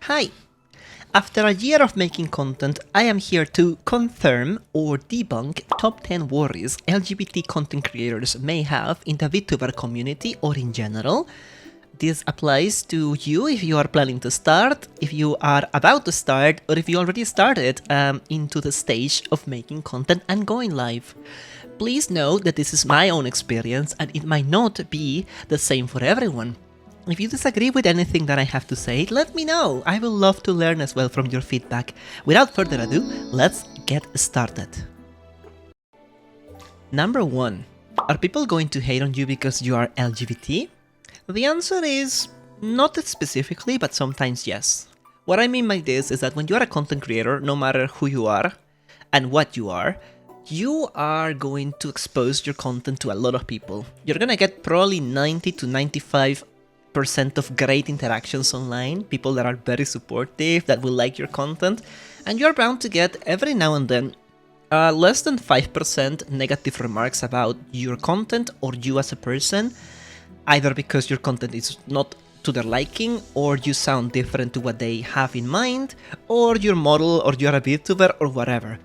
Hi! After a year of making content, I am here to confirm or debunk top 10 worries LGBT content creators may have in the Vtuber community or in general. This applies to you if you are planning to start, if you are about to start, or if you already started into the stage of making content and going live. Please note that this is my own experience and it might not be the same for everyone. If you disagree with anything that I have to say, let me know. I will love to learn as well from your feedback. Without further ado, let's get started. Number 1. Are people going to hate on you because you are LGBT? The answer is not specifically, but sometimes yes. What I mean by this is that when you are a content creator, no matter who you are and what you are going to expose your content to a lot of people. You're gonna get probably 90 to 95% of great interactions online, people that are very supportive, that will like your content, and you're bound to get every now and then less than 5% negative remarks about your content or you as a person, either because your content is not to their liking, or you sound different to what they have in mind, or your model, or you're a VTuber, or whatever.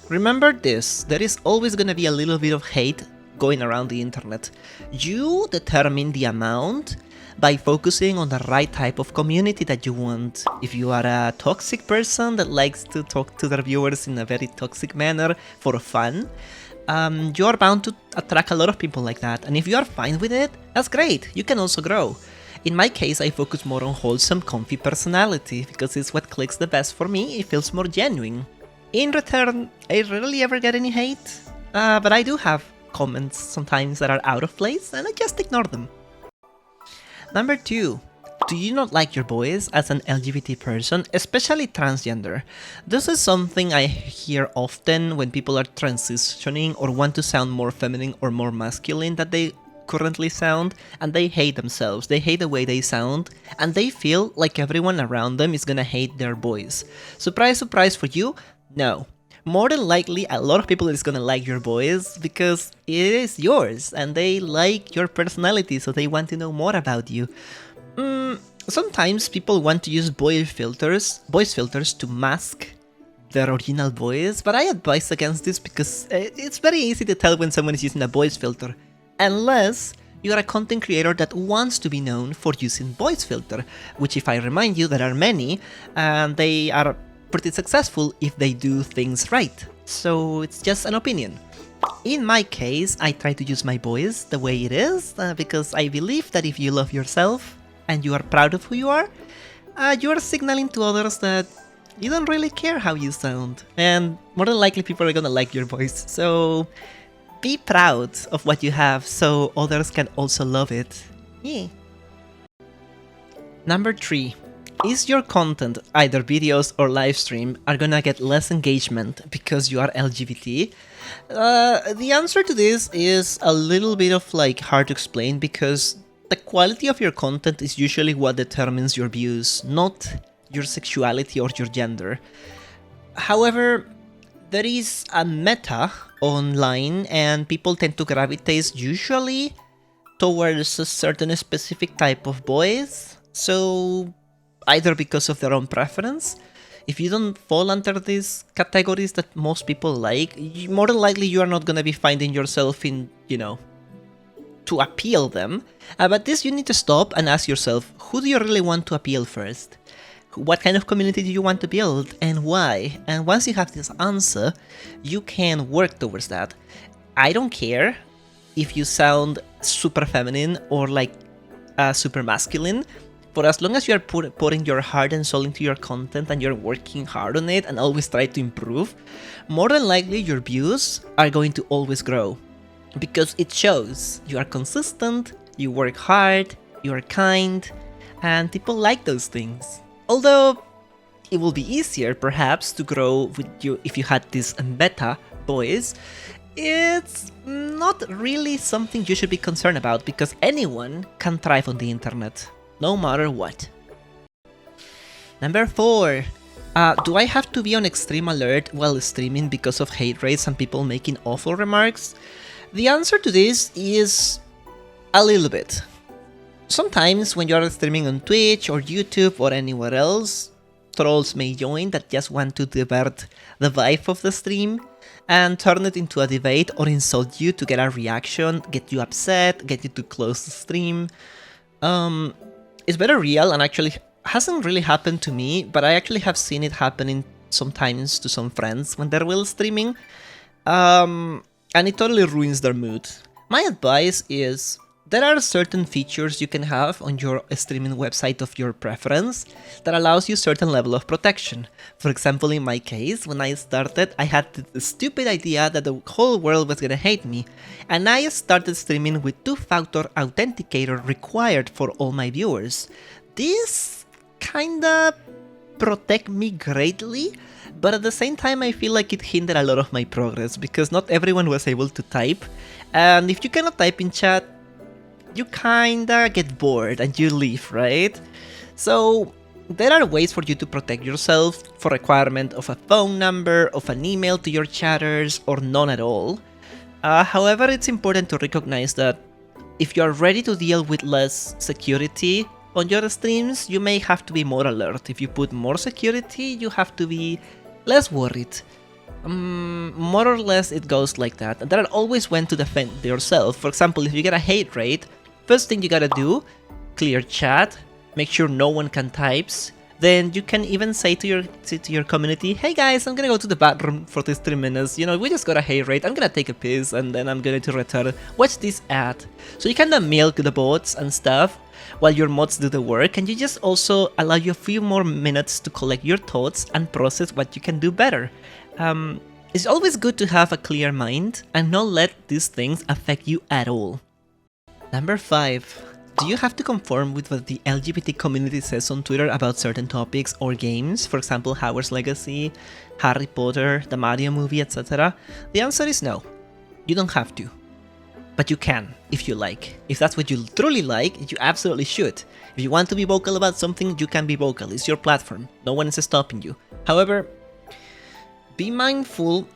Remember this, there is always gonna be a little bit of hate going around the internet. You determine the amount by focusing on the right type of community that you want. If you are a toxic person that likes to talk to their viewers in a very toxic manner for fun, you are bound to attract a lot of people like that. And if you are fine with it, that's great, you can also grow. In my case, I focus more on wholesome, comfy personality, because it's what clicks the best for me, it feels more genuine. In return, I rarely ever get any hate, but I do have comments sometimes that are out of place, and I just ignore them. Number 2. Do you not like your boys as an LGBT person, especially transgender? This is something I hear often when people are transitioning or want to sound more feminine or more masculine than they currently sound, and they hate themselves, they hate the way they sound, and they feel like everyone around them is gonna hate their boys. Surprise, surprise for you? No. More than likely, a lot of people is gonna like your boys because it is yours and they like your personality, so they want to know more about you. Sometimes people want to use voice filters to mask their original voice, but I advise against this because it's very easy to tell when someone is using a voice filter, unless you are a content creator that wants to be known for using voice filter, which, if I remind you, there are many, and they are pretty successful if they do things right. So it's just an opinion. In my case, I try to use my voice the way it is, because I believe that if you love yourself and you are proud of who you are signaling to others that you don't really care how you sound, and more than likely people are gonna like your voice. So be proud of what you have so others can also love it. Yeah. Number 3. Is your content, either videos or live stream, are gonna get less engagement because you are LGBT? The answer to this is a little bit of hard to explain, because the quality of your content is usually what determines your views, not your sexuality or your gender. However, there is a meta online and people tend to gravitate usually towards a certain specific type of boys, so either because of their own preference. If you don't fall under these categories that most people like, more than likely you are not gonna be finding yourself in, to appeal them. But this you need to stop and ask yourself, who do you really want to appeal first? What kind of community do you want to build and why? And once you have this answer, you can work towards that. I don't care if you sound super feminine or super masculine. For as long as you are putting your heart and soul into your content and you're working hard on it and always try to improve, more than likely your views are going to always grow. Because it shows you are consistent, you work hard, you are kind, and people like those things. Although it will be easier perhaps to grow with you if you had this meta voice, it's not really something you should be concerned about, because anyone can thrive on the internet, no matter what. Number 4. Do I have to be on extreme alert while streaming because of hate rates and people making awful remarks? The answer to this is a little bit. Sometimes when you are streaming on Twitch or YouTube or anywhere else, trolls may join that just want to divert the vibe of the stream and turn it into a debate or insult you to get a reaction, get you upset, get you to close the stream. It's very real and actually hasn't really happened to me, but I actually have seen it happening sometimes to some friends when they're while streaming. And it totally ruins their mood. My advice is, there are certain features you can have on your streaming website of your preference that allows you certain level of protection. For example, in my case, when I started, I had the stupid idea that the whole world was gonna hate me, and I started streaming with 2-factor authenticator required for all my viewers. This kinda protect me greatly, but at the same time I feel like it hindered a lot of my progress because not everyone was able to type, and if you cannot type in chat, you kinda get bored and you leave, right? So there are ways for you to protect yourself for requirement of a phone number, of an email to your chatters, or none at all. However, it's important to recognize that if you are ready to deal with less security on your streams, you may have to be more alert. If you put more security, you have to be less worried. More or less it goes like that. And there are always ways to defend yourself. For example, if you get a hate raid, first thing you gotta do, clear chat, make sure no one can types. Then you can even say to your community, hey guys, I'm gonna go to the bathroom for these 3 minutes. You know, we just got a hate raid, I'm gonna take a piss and then I'm going to return. Watch this ad. So you kinda milk the bots and stuff while your mods do the work, and you just also allow you a few more minutes to collect your thoughts and process what you can do better. It's always good to have a clear mind and not let these things affect you at all. Number 5. Do you have to conform with what the LGBT community says on Twitter about certain topics or games? For example, Hogwarts Legacy, Harry Potter, the Mario movie, etc. The answer is no. You don't have to. But you can, if you like. If that's what you truly like, you absolutely should. If you want to be vocal about something, you can be vocal. It's your platform. No one is stopping you. However, be mindful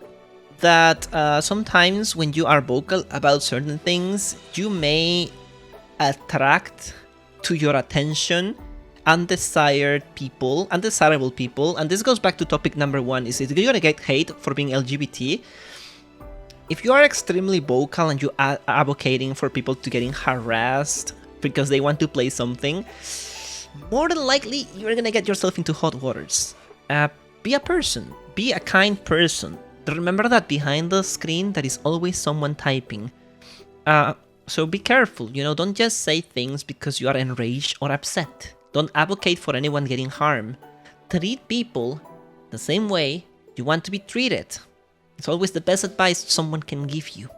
that sometimes when you are vocal about certain things, you may attract to your attention undesirable people, and this goes back to topic number 1, is if you're gonna get hate for being LGBT, if you are extremely vocal and you are advocating for people to getting harassed because they want to play something, more than likely you're gonna get yourself into hot waters. Be a person, be a kind person. Remember that behind the screen there is always someone typing. So be careful, you know, don't just say things because you are enraged or upset. Don't advocate for anyone getting harmed. Treat people the same way you want to be treated. It's always the best advice someone can give you.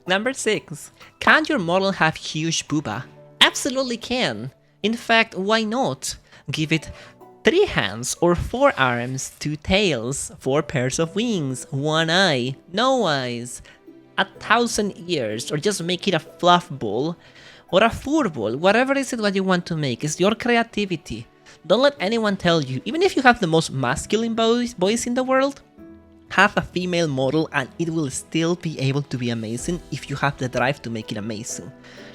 Number 6. Can your model have huge booba? Absolutely can. In fact, why not? Give it 3 hands or 4 arms, 2 tails, 4 pairs of wings, 1 eye, no eyes, 1,000 ears, or just make it a fluff ball or a fur ball, whatever is it what you want to make. It's your creativity. Don't let anyone tell you, even if you have the most masculine voice in the world, have a female model and it will still be able to be amazing if you have the drive to make it amazing.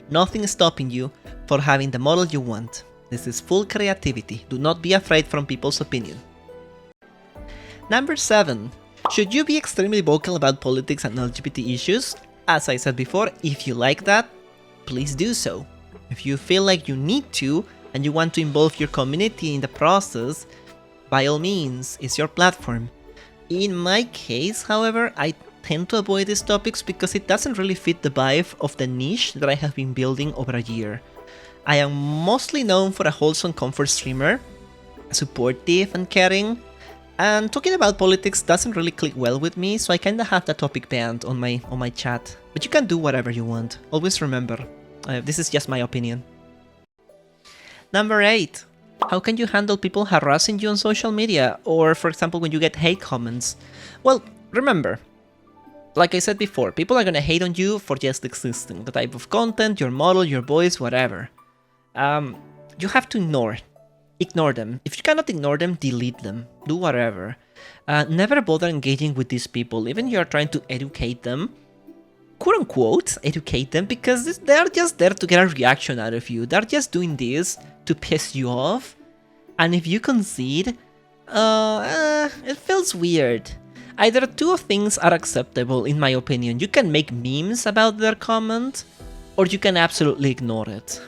Nothing is stopping you for having the model you want. This is full creativity. Do not be afraid from people's opinion. Number 7. Should you be extremely vocal about politics and LGBT issues? As I said before, if you like that, please do so. If you feel like you need to and you want to involve your community in the process, by all means, it's your platform. In my case, however, I tend to avoid these topics because it doesn't really fit the vibe of the niche that I have been building over a year. I am mostly known for a wholesome comfort streamer, supportive and caring, and talking about politics doesn't really click well with me, so I kinda have that topic banned on my chat. But you can do whatever you want. Always remember, this is just my opinion. Number 8. How can you handle people harassing you on social media, or for example when you get hate comments? Well, remember, like I said before, people are gonna hate on you for just existing, the type of content, your model, your voice, whatever. You have to ignore them. If you cannot ignore them, delete them, do whatever. Never bother engaging with these people, even if you are trying to educate them, quote unquote, educate them, because they are just there to get a reaction out of you. They're just doing this to piss you off. And if you concede, it feels weird. Either two things are acceptable in my opinion. You can make memes about their comment, or you can absolutely ignore it.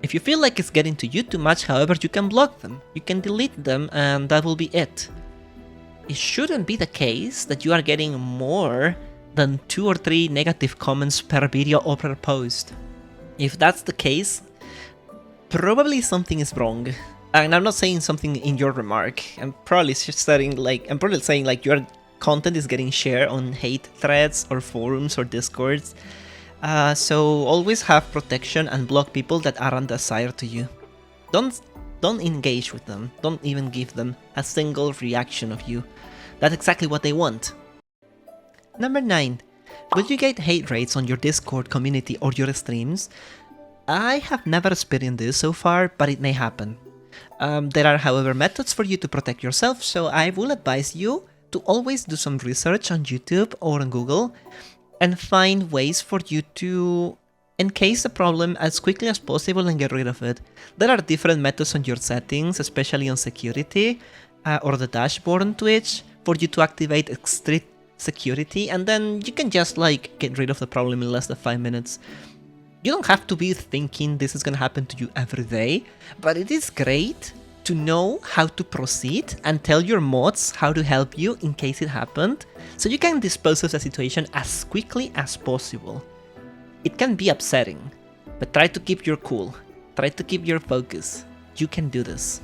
If you feel like it's getting to you too much, however, you can block them, you can delete them, and that will be it. It shouldn't be the case that you are getting more than 2 or 3 negative comments per video or per post. If that's the case, probably something is wrong. And I'm not saying something in your remark. I'm probably saying like your content is getting shared on hate threads or forums or discords. So always have protection and block people that aren't desired to you. Don't engage with them. Don't even give them a single reaction of you. That's exactly what they want. Number 9. Will you get hate rates on your Discord community or your streams? I have never experienced this so far, but it may happen. There are, however, methods for you to protect yourself, so I will advise you to always do some research on YouTube or on Google and find ways for you to encase the problem as quickly as possible and get rid of it. There are different methods on your settings, especially on security or the dashboard on Twitch, for you to activate strict security, and then you can just like get rid of the problem in less than 5 minutes. You don't have to be thinking this is gonna happen to you every day, but it is great to know how to proceed and tell your mods how to help you in case it happened, so you can dispose of the situation as quickly as possible. It can be upsetting, but try to keep your cool, try to keep your focus. You can do this.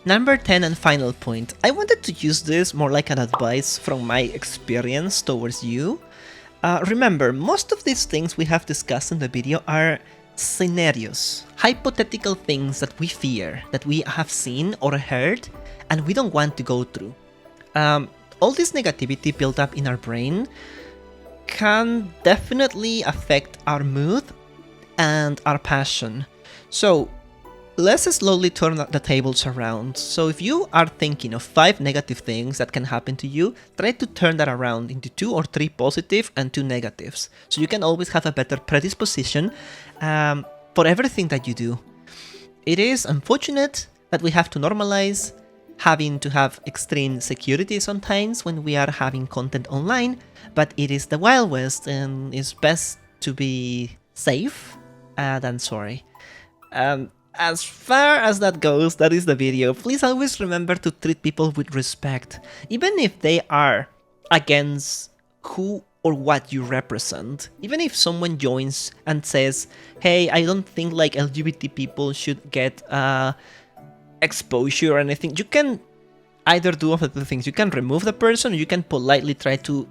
Number 10 and final point. I wanted to use this more like an advice from my experience towards you. Remember, most of these things we have discussed in the video are scenarios, hypothetical things that we fear, that we have seen or heard, and we don't want to go through. All this negativity built up in our brain can definitely affect our mood and our passion. So let's slowly turn the tables around. So if you are thinking of 5 negative things that can happen to you, try to turn that around into 2 or 3 positive and 2 negatives. So you can always have a better predisposition for everything that you do. It is unfortunate that we have to normalize having to have extreme security sometimes when we are having content online, but it is the Wild West and it's best to be safe than sorry. As far as that goes, that is the video. Please always remember to treat people with respect, even if they are against who or what you represent. Even if someone joins and says, hey, I don't think like LGBT people should get exposure or anything, you can either do one of the things. You can remove the person, or you can politely try to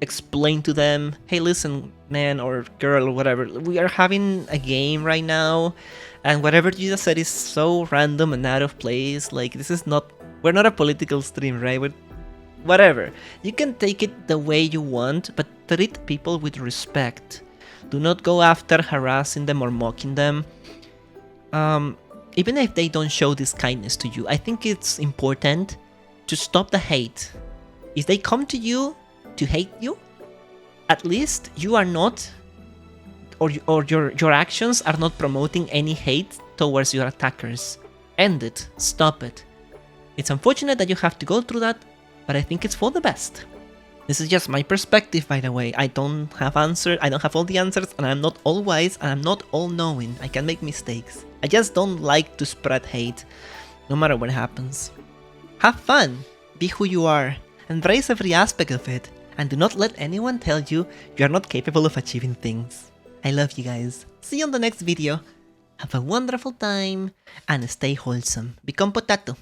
explain to them, hey, listen, man or girl or whatever, we are having a game right now, and whatever you just said is so random and out of place. Like, this is not, we're not a political stream, right? Whatever. You can take it the way you want, but treat people with respect. Do not go after harassing them or mocking them. Even if they don't show this kindness to you, I think it's important to stop the hate. If they come to you to hate you, at least you are not, or your actions are not promoting any hate towards your attackers. End it. Stop it. It's unfortunate that you have to go through that, but I think it's for the best. This is just my perspective, by the way. I don't have all the answers, and I'm not all wise, and I'm not all knowing. I can make mistakes. I just don't like to spread hate, no matter what happens. Have fun, be who you are, embrace every aspect of it, and do not let anyone tell you you are not capable of achieving things. I love you guys. See you on the next video. Have a wonderful time, and stay wholesome. Become potato.